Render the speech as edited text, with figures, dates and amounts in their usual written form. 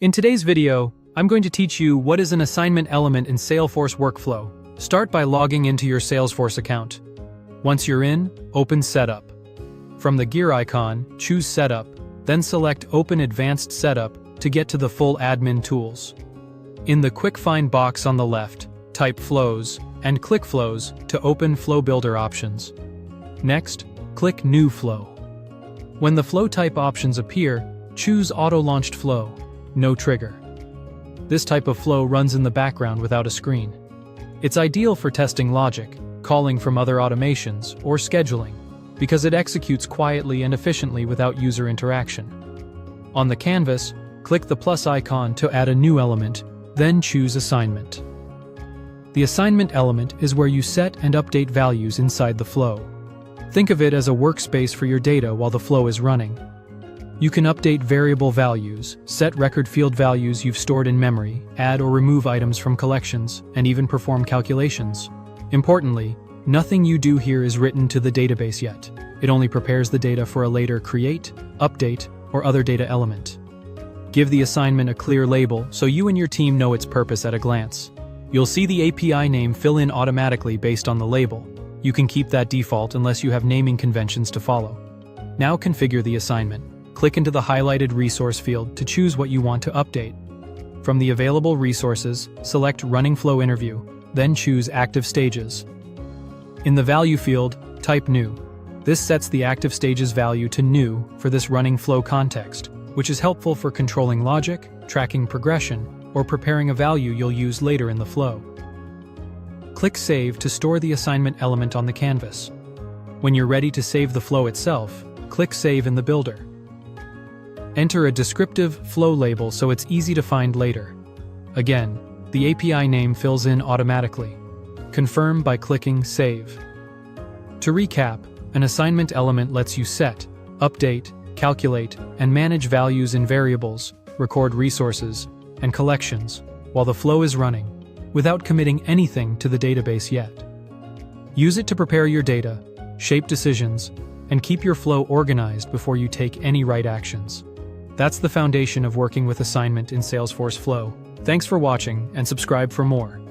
In today's video, I'm going to teach you what is an assignment element in Salesforce Workflow. Start by logging into your Salesforce account. Once you're in, open Setup. From the gear icon, choose Setup, then select Open Advanced Setup to get to the full admin tools. In the Quick Find box on the left, type Flows and click Flows to open Flow Builder options. Next, click New Flow. When the flow type options appear, choose Auto-Launched Flow. No trigger. This type of flow runs in the background without a screen. It's ideal for testing logic, calling from other automations, or scheduling, because it executes quietly and efficiently without user interaction. On the canvas, click the plus icon to add a new element, then choose Assignment. The assignment element is where you set and update values inside the flow. Think of it as a workspace for your data while the flow is running. You can update variable values, set record field values you've stored in memory, add or remove items from collections, and even perform calculations. Importantly, nothing you do here is written to the database yet. It only prepares the data for a later create, update, or other data element. Give the assignment a clear label so you and your team know its purpose at a glance. You'll see the API name fill in automatically based on the label. You can keep that default unless you have naming conventions to follow. Now configure the assignment. Click into the highlighted resource field to choose what you want to update. From the available resources, select Running Flow Interview, then choose Active Stages. In the Value field, type New. This sets the active stages value to New for this running flow context, which is helpful for controlling logic, tracking progression, or preparing a value you'll use later in the flow. Click Save to store the assignment element on the canvas. When you're ready to save the flow itself, click Save in the Builder. Enter a descriptive flow label so it's easy to find later. Again, the API name fills in automatically. Confirm by clicking Save. To recap, an assignment element lets you set, update, calculate, and manage values in variables, record resources, and collections while the flow is running, without committing anything to the database yet. Use it to prepare your data, shape decisions, and keep your flow organized before you take any right actions. That's the foundation of working with assignment in Salesforce Flow. Thanks for watching and subscribe for more.